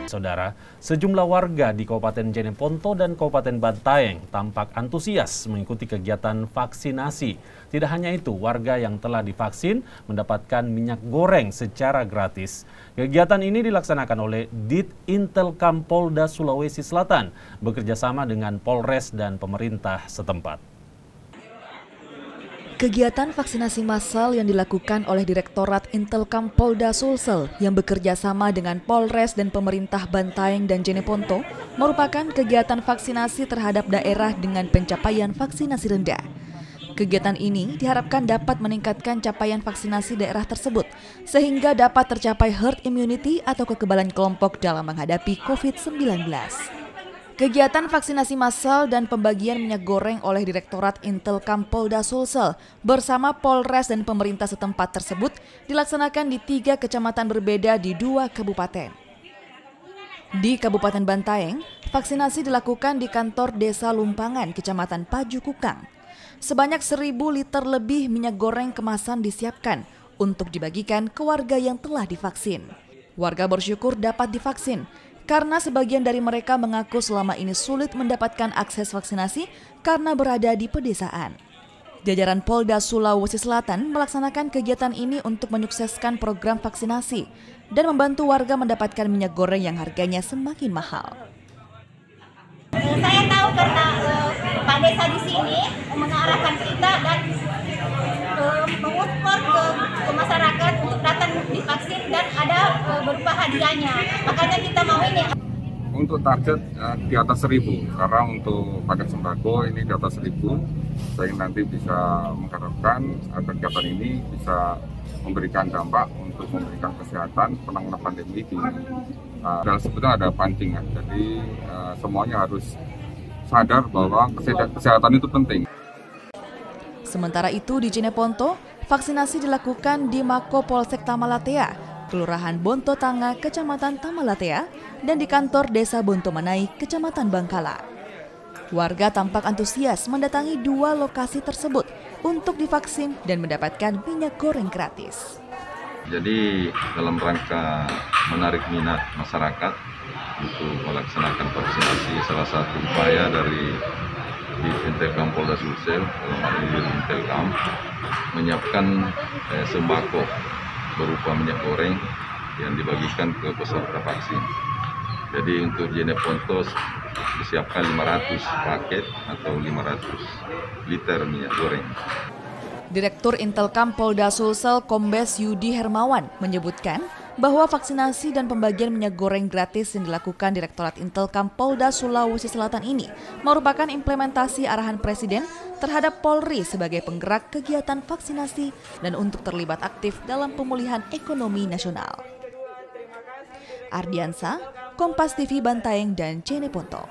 Saudara, sejumlah warga di Kabupaten Jeneponto dan Kabupaten Bantaeng tampak antusias mengikuti kegiatan vaksinasi. Tidak hanya itu, warga yang telah divaksin mendapatkan minyak goreng secara gratis. Kegiatan ini dilaksanakan oleh Dit Intelkam Polda Sulawesi Selatan bekerjasama dengan Polres dan pemerintah setempat. Kegiatan vaksinasi massal yang dilakukan oleh Direktorat Intelkam Polda Sulsel yang bekerja sama dengan Polres dan pemerintah Bantaeng dan Jeneponto merupakan kegiatan vaksinasi terhadap daerah dengan pencapaian vaksinasi rendah. Kegiatan ini diharapkan dapat meningkatkan capaian vaksinasi daerah tersebut sehingga dapat tercapai herd immunity atau kekebalan kelompok dalam menghadapi COVID-19. Kegiatan vaksinasi massal dan pembagian minyak goreng oleh Direktorat Intelkam Polda Sulsel bersama Polres dan pemerintah setempat tersebut dilaksanakan di 3 kecamatan berbeda di 2 kabupaten. Di Kabupaten Bantaeng, vaksinasi dilakukan di kantor Desa Lumpangan, Kecamatan Paju Kukang. Sebanyak 1.000 liter lebih minyak goreng kemasan disiapkan untuk dibagikan ke warga yang telah divaksin. Warga bersyukur dapat divaksin, karena sebagian dari mereka mengaku selama ini sulit mendapatkan akses vaksinasi karena berada di pedesaan. Jajaran Polda Sulawesi Selatan melaksanakan kegiatan ini untuk menyukseskan program vaksinasi dan membantu warga mendapatkan minyak goreng yang harganya semakin mahal. Saya tahu karena Pak Desa di sini mengarahkan kita dan mengukur ke masyarakat untuk datang divaksin dan ada berupa hadiahnya. Makanya kita mau ini. Untuk target di atas 1.000, karena untuk paket sembako ini di atas 1.000. Saya nanti bisa mengharapkan kegiatan ini bisa memberikan dampak untuk memberikan kesehatan penanganan pandemi di dalam sebetulnya ada pancingan. Jadi semuanya harus sadar bahwa kesehatan itu penting. Sementara itu di Jeneponto, vaksinasi dilakukan di Mako Polsek Tamalatea, Kelurahan Bonto Tanga, Kecamatan Tamalatea, dan di kantor Desa Bonto Manai, Kecamatan Bangkala. Warga tampak antusias mendatangi 2 lokasi tersebut untuk divaksin dan mendapatkan minyak goreng gratis. Jadi dalam rangka menarik minat masyarakat untuk melaksanakan vaksinasi, salah satu upaya dari di Intelkam Polda Sulsel, dalam hal ini Intelkam, menyiapkan sembako berupa minyak goreng yang dibagikan ke peserta vaksin. Jadi untuk Jeneponto disiapkan 500 paket atau 500 liter minyak goreng. Direktur Intelkam Polda Sulsel Kombes Yudi Hermawan menyebutkan bahwa vaksinasi dan pembagian minyak goreng gratis yang dilakukan Direktorat Intelkam Polda Sulawesi Selatan ini merupakan implementasi arahan Presiden terhadap Polri sebagai penggerak kegiatan vaksinasi dan untuk terlibat aktif dalam pemulihan ekonomi nasional. Ardiansa, Kompas TV Bantaeng dan Jeneponto.